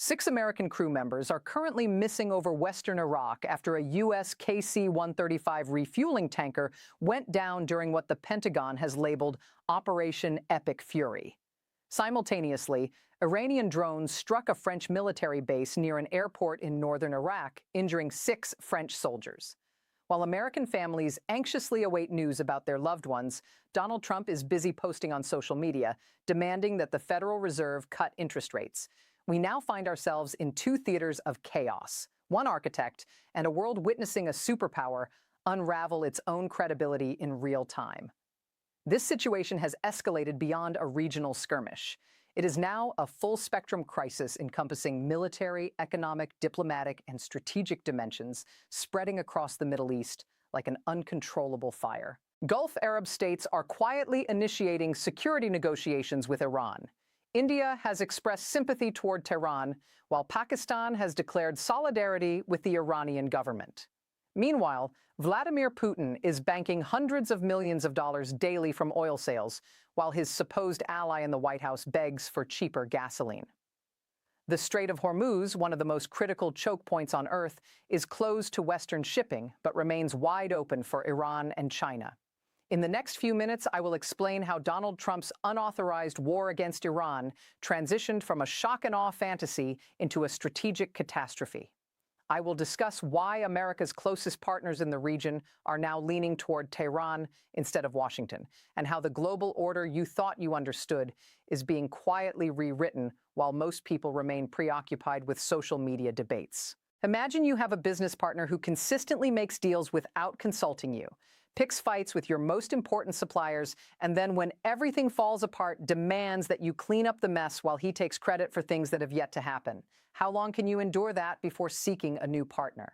6 American crew members are currently missing over western Iraq after a U.S. KC-135 refueling tanker went down during what the Pentagon has labeled Operation Epic Fury. Simultaneously, Iranian drones struck a French military base near an airport in northern Iraq, injuring 6 French soldiers. While American families anxiously await news about their loved ones, Donald Trump is busy posting on social media, demanding that the Federal Reserve cut interest rates. We now find ourselves in 2 theaters of chaos, one architect and a world witnessing a superpower unravel its own credibility in real time. This situation has escalated beyond a regional skirmish. It is now a full-spectrum crisis encompassing military, economic, diplomatic, and strategic dimensions spreading across the Middle East like an uncontrollable fire. Gulf Arab states are quietly initiating security negotiations with Iran. India has expressed sympathy toward Tehran, while Pakistan has declared solidarity with the Iranian government. Meanwhile, Vladimir Putin is banking hundreds of millions of dollars daily from oil sales, while his supposed ally in the White House begs for cheaper gasoline. The Strait of Hormuz, one of the most critical choke points on Earth, is closed to Western shipping, but remains wide open for Iran and China. In the next few minutes, I will explain how Donald Trump's unauthorized war against Iran transitioned from a shock-and-awe fantasy into a strategic catastrophe. I will discuss why America's closest partners in the region are now leaning toward Tehran instead of Washington, and how the global order you thought you understood is being quietly rewritten while most people remain preoccupied with social media debates. Imagine you have a business partner who consistently makes deals without consulting you, picks fights with your most important suppliers, and then when everything falls apart, demands that you clean up the mess while he takes credit for things that have yet to happen. How long can you endure that before seeking a new partner?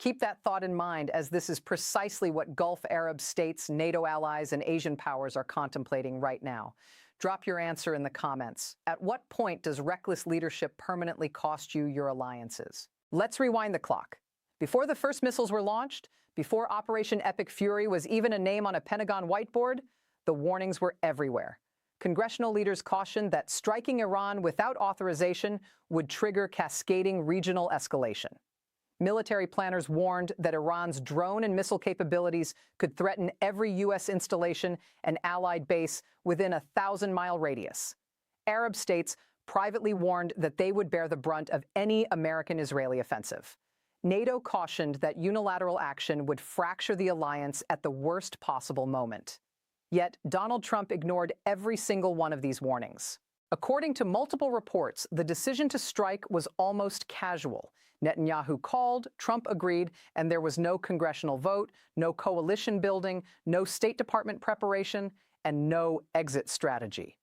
Keep that thought in mind, as this is precisely what Gulf Arab states, NATO allies, and Asian powers are contemplating right now. Drop your answer in the comments. At what point does reckless leadership permanently cost you your alliances? Let's rewind the clock. Before the first missiles were launched, before Operation Epic Fury was even a name on a Pentagon whiteboard, the warnings were everywhere. Congressional leaders cautioned that striking Iran without authorization would trigger cascading regional escalation. Military planners warned that Iran's drone and missile capabilities could threaten every U.S. installation and allied base within a 1,000-mile radius. Arab states privately warned that they would bear the brunt of any American-Israeli offensive. NATO cautioned that unilateral action would fracture the alliance at the worst possible moment. Yet, Donald Trump ignored every single one of these warnings. According to multiple reports, the decision to strike was almost casual. Netanyahu called, Trump agreed, and there was no congressional vote, no coalition building, no State Department preparation, and no exit strategy.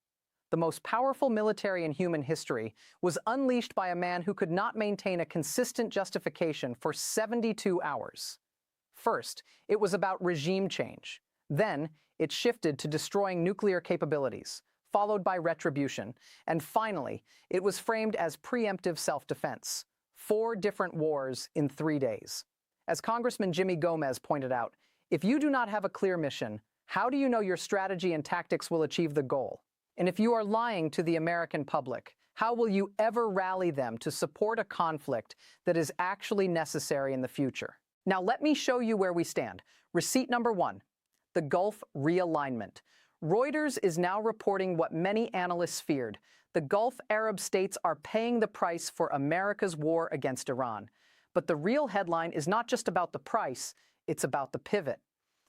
The most powerful military in human history was unleashed by a man who could not maintain a consistent justification for 72 hours. First, it was about regime change. Then, it shifted to destroying nuclear capabilities, followed by retribution. And finally, it was framed as preemptive self-defense. 4 different wars in 3 days. As Congressman Jimmy Gomez pointed out, if you do not have a clear mission, how do you know your strategy and tactics will achieve the goal? And if you are lying to the American public, how will you ever rally them to support a conflict that is actually necessary in the future? Now let me show you where we stand. Receipt number 1, the Gulf realignment. Reuters is now reporting what many analysts feared. The Gulf Arab states are paying the price for America's war against Iran. But the real headline is not just about the price, it's about the pivot.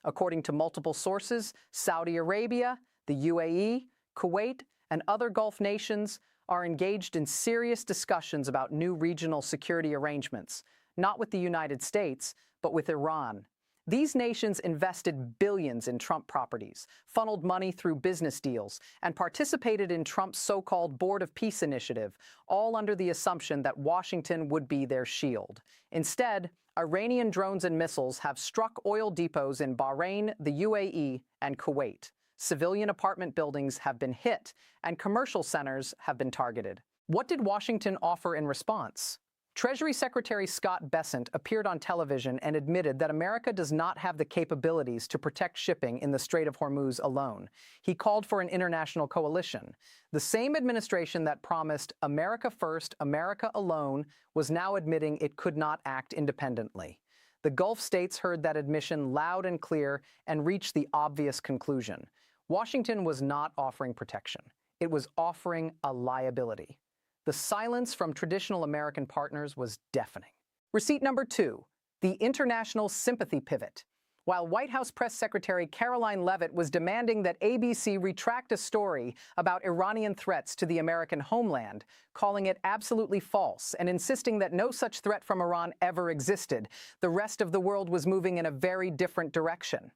According to multiple sources, Saudi Arabia, the UAE, Kuwait, and other Gulf nations are engaged in serious discussions about new regional security arrangements, not with the United States, but with Iran. These nations invested billions in Trump properties, funneled money through business deals, and participated in Trump's so-called Board of Peace initiative, all under the assumption that Washington would be their shield. Instead, Iranian drones and missiles have struck oil depots in Bahrain, the UAE, and Kuwait. Civilian apartment buildings have been hit, and commercial centers have been targeted. What did Washington offer in response? Treasury Secretary Scott Bessent appeared on television and admitted that America does not have the capabilities to protect shipping in the Strait of Hormuz alone. He called for an international coalition. The same administration that promised America first, America alone was now admitting it could not act independently. The Gulf states heard that admission loud and clear and reached the obvious conclusion. Washington was not offering protection. It was offering a liability. The silence from traditional American partners was deafening. Receipt number 2, the international sympathy pivot. While White House Press Secretary Caroline Leavitt was demanding that ABC retract a story about Iranian threats to the American homeland, calling it absolutely false and insisting that no such threat from Iran ever existed, the rest of the world was moving in a very different direction.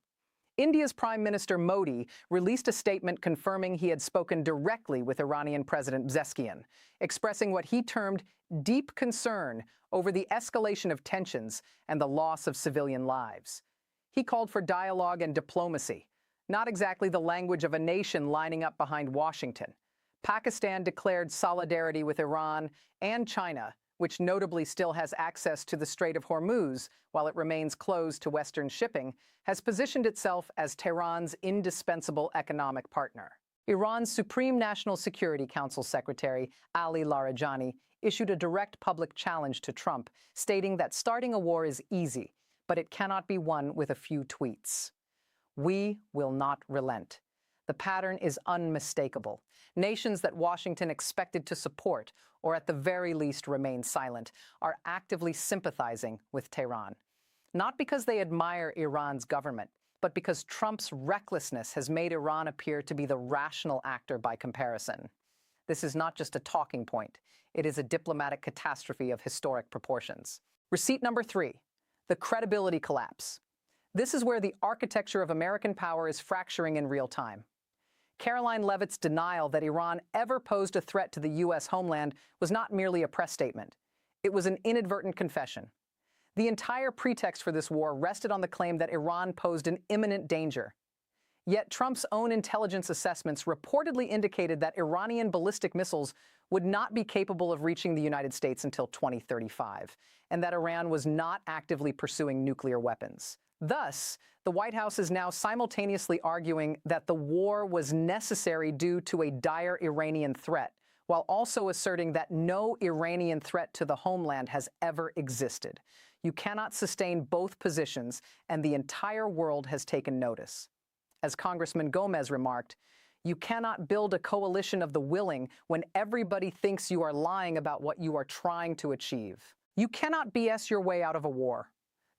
India's Prime Minister Modi released a statement confirming he had spoken directly with Iranian President Pezeshkian, expressing what he termed deep concern over the escalation of tensions and the loss of civilian lives. He called for dialogue and diplomacy, not exactly the language of a nation lining up behind Washington. Pakistan declared solidarity with Iran, and China, which notably still has access to the Strait of Hormuz while it remains closed to Western shipping, has positioned itself as Tehran's indispensable economic partner. Iran's Supreme National Security Council Secretary Ali Larijani issued a direct public challenge to Trump, stating that starting a war is easy, but it cannot be won with a few tweets. We will not relent. The pattern is unmistakable. Nations that Washington expected to support, or at the very least remain silent, are actively sympathizing with Tehran. Not because they admire Iran's government, but because Trump's recklessness has made Iran appear to be the rational actor by comparison. This is not just a talking point. It is a diplomatic catastrophe of historic proportions. Receipt number 3, the credibility collapse. This is where the architecture of American power is fracturing in real time. Caroline Leavitt's denial that Iran ever posed a threat to the U.S. homeland was not merely a press statement. It was an inadvertent confession. The entire pretext for this war rested on the claim that Iran posed an imminent danger. Yet Trump's own intelligence assessments reportedly indicated that Iranian ballistic missiles would not be capable of reaching the United States until 2035, and that Iran was not actively pursuing nuclear weapons. Thus, the White House is now simultaneously arguing that the war was necessary due to a dire Iranian threat, while also asserting that no Iranian threat to the homeland has ever existed. You cannot sustain both positions, and the entire world has taken notice. As Congressman Gomez remarked, you cannot build a coalition of the willing when everybody thinks you are lying about what you are trying to achieve. You cannot BS your way out of a war.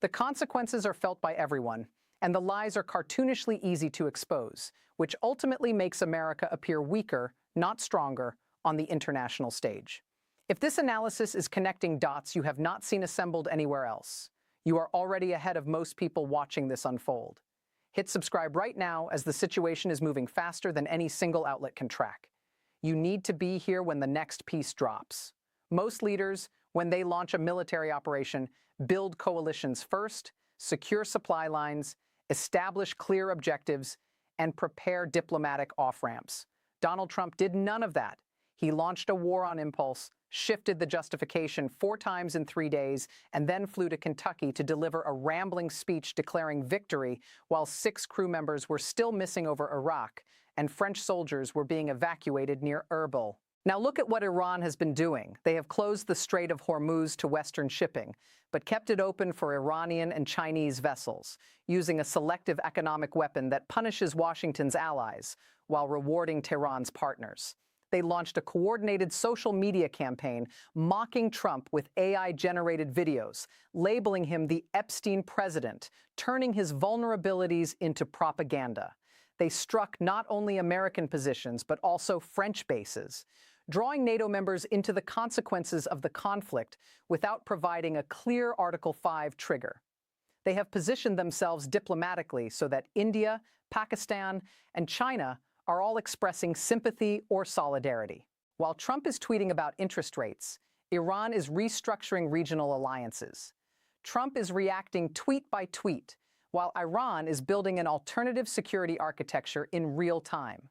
The consequences are felt by everyone, and the lies are cartoonishly easy to expose, which ultimately makes America appear weaker, not stronger, on the international stage. If this analysis is connecting dots you have not seen assembled anywhere else, you are already ahead of most people watching this unfold. Hit subscribe right now, as the situation is moving faster than any single outlet can track. You need to be here when the next piece drops. Most leaders, when they launch a military operation, build coalitions first, secure supply lines, establish clear objectives, and prepare diplomatic off-ramps. Donald Trump did none of that. He launched a war on impulse, shifted the justification 4 times in 3 days, and then flew to Kentucky to deliver a rambling speech declaring victory while 6 crew members were still missing over Iraq and French soldiers were being evacuated near Erbil. Now look at what Iran has been doing. They have closed the Strait of Hormuz to Western shipping, but kept it open for Iranian and Chinese vessels, using a selective economic weapon that punishes Washington's allies while rewarding Tehran's partners. They launched a coordinated social media campaign mocking Trump with AI-generated videos, labeling him the Epstein president, turning his vulnerabilities into propaganda. They struck not only American positions, but also French bases, drawing NATO members into the consequences of the conflict without providing a clear Article 5 trigger. They have positioned themselves diplomatically so that India, Pakistan, and China are all expressing sympathy or solidarity. While Trump is tweeting about interest rates, Iran is restructuring regional alliances. Trump is reacting tweet by tweet, while Iran is building an alternative security architecture in real time.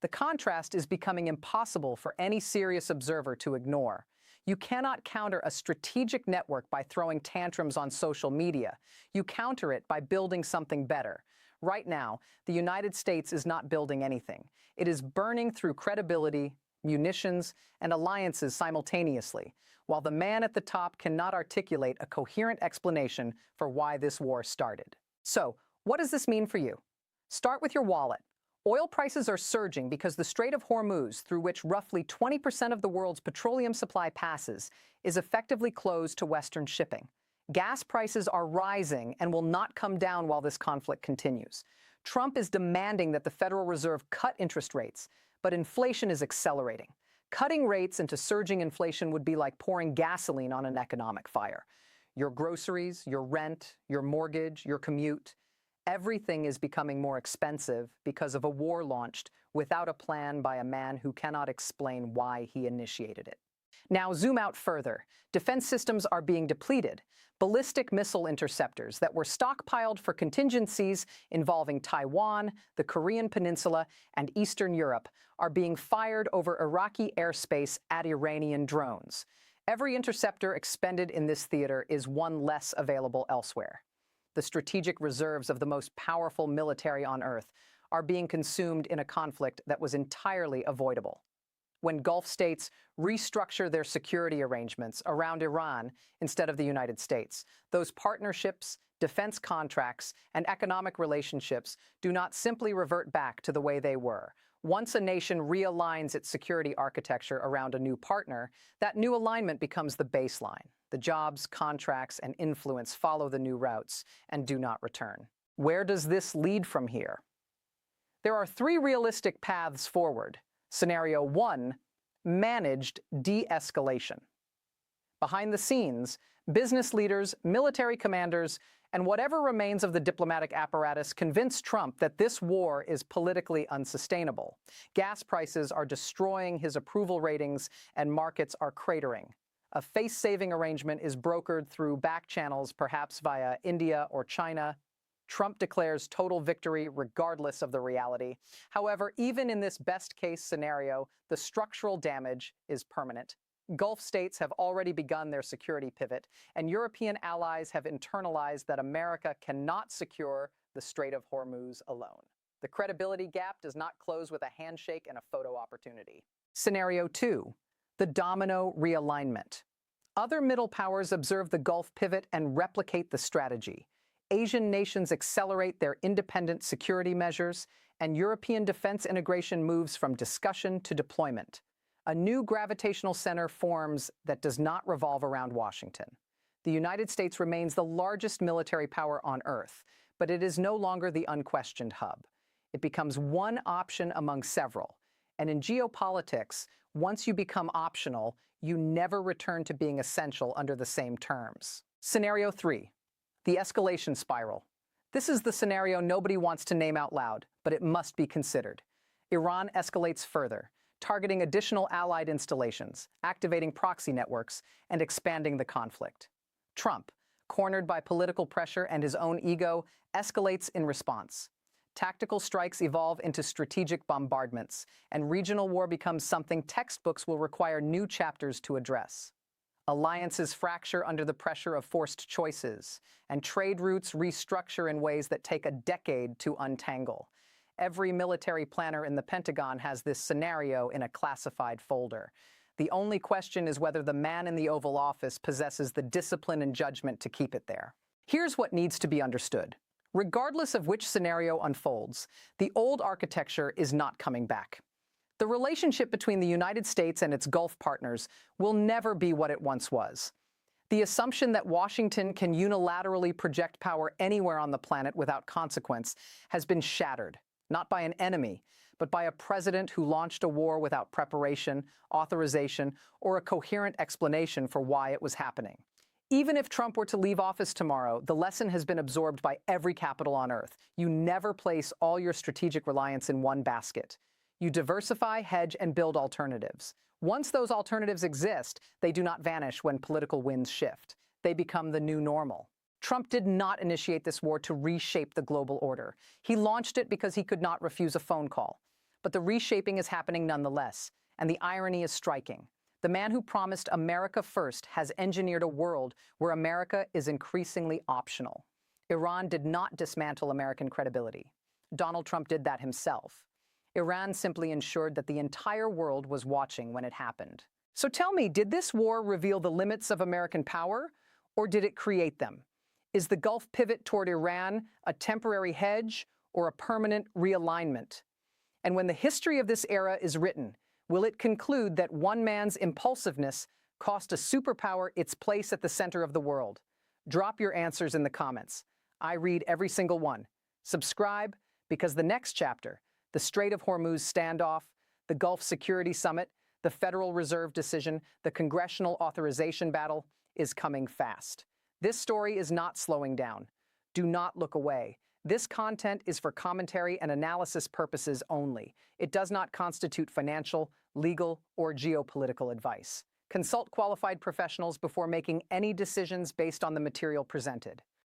The contrast is becoming impossible for any serious observer to ignore. You cannot counter a strategic network by throwing tantrums on social media. You counter it by building something better. Right now, the United States is not building anything. It is burning through credibility, munitions, and alliances simultaneously, while the man at the top cannot articulate a coherent explanation for why this war started. So, what does this mean for you? Start with your wallet. Oil prices are surging because the Strait of Hormuz, through which roughly 20% of the world's petroleum supply passes, is effectively closed to Western shipping. Gas prices are rising and will not come down while this conflict continues. Trump is demanding that the Federal Reserve cut interest rates, but inflation is accelerating. Cutting rates into surging inflation would be like pouring gasoline on an economic fire. Your groceries, your rent, your mortgage, your commute, everything is becoming more expensive because of a war launched without a plan by a man who cannot explain why he initiated it. Now zoom out further. Defense systems are being depleted. Ballistic missile interceptors that were stockpiled for contingencies involving Taiwan, the Korean Peninsula, and Eastern Europe are being fired over Iraqi airspace at Iranian drones. Every interceptor expended in this theater is one less available elsewhere. The strategic reserves of the most powerful military on Earth are being consumed in a conflict that was entirely avoidable. When Gulf states restructure their security arrangements around Iran instead of the United States, those partnerships, defense contracts, and economic relationships do not simply revert back to the way they were. Once a nation realigns its security architecture around a new partner, that new alignment becomes the baseline. The jobs, contracts, and influence follow the new routes and do not return. Where does this lead from here? There are three realistic paths forward. Scenario 1, managed de-escalation. Behind the scenes, business leaders, military commanders, and whatever remains of the diplomatic apparatus convince Trump that this war is politically unsustainable. Gas prices are destroying his approval ratings and markets are cratering. A face-saving arrangement is brokered through back channels, perhaps via India or China. Trump declares total victory regardless of the reality. However, even in this best-case scenario, the structural damage is permanent. Gulf states have already begun their security pivot, and European allies have internalized that America cannot secure the Strait of Hormuz alone. The credibility gap does not close with a handshake and a photo opportunity. Scenario 2, the domino realignment. Other middle powers observe the Gulf pivot and replicate the strategy. Asian nations accelerate their independent security measures, and European defense integration moves from discussion to deployment. A new gravitational center forms that does not revolve around Washington. The United States remains the largest military power on Earth, but it is no longer the unquestioned hub. It becomes one option among several. And in geopolitics, once you become optional, you never return to being essential under the same terms. Scenario 3. The escalation spiral. This is the scenario nobody wants to name out loud, but it must be considered. Iran escalates further, targeting additional allied installations, activating proxy networks, and expanding the conflict. Trump, cornered by political pressure and his own ego, escalates in response. Tactical strikes evolve into strategic bombardments, and regional war becomes something textbooks will require new chapters to address. Alliances fracture under the pressure of forced choices, and trade routes restructure in ways that take a decade to untangle. Every military planner in the Pentagon has this scenario in a classified folder. The only question is whether the man in the Oval Office possesses the discipline and judgment to keep it there. Here's what needs to be understood. Regardless of which scenario unfolds, the old architecture is not coming back. The relationship between the United States and its Gulf partners will never be what it once was. The assumption that Washington can unilaterally project power anywhere on the planet without consequence has been shattered, not by an enemy, but by a president who launched a war without preparation, authorization, or a coherent explanation for why it was happening. Even if Trump were to leave office tomorrow, the lesson has been absorbed by every capital on Earth. You never place all your strategic reliance in one basket. You diversify, hedge, and build alternatives. Once those alternatives exist, they do not vanish when political winds shift. They become the new normal. Trump did not initiate this war to reshape the global order. He launched it because he could not refuse a phone call. But the reshaping is happening nonetheless, and the irony is striking. The man who promised America first has engineered a world where America is increasingly optional. Iran did not dismantle American credibility. Donald Trump did that himself. Iran simply ensured that the entire world was watching when it happened. So tell me, did this war reveal the limits of American power, or did it create them? Is the Gulf pivot toward Iran a temporary hedge or a permanent realignment? And when the history of this era is written, will it conclude that one man's impulsiveness cost a superpower its place at the center of the world? Drop your answers in the comments. I read every single one. Subscribe, because the next chapter, the Strait of Hormuz standoff, the Gulf Security Summit, the Federal Reserve decision, the congressional authorization battle, is coming fast. This story is not slowing down. Do not look away. This content is for commentary and analysis purposes only. It does not constitute financial, legal, or geopolitical advice. Consult qualified professionals before making any decisions based on the material presented.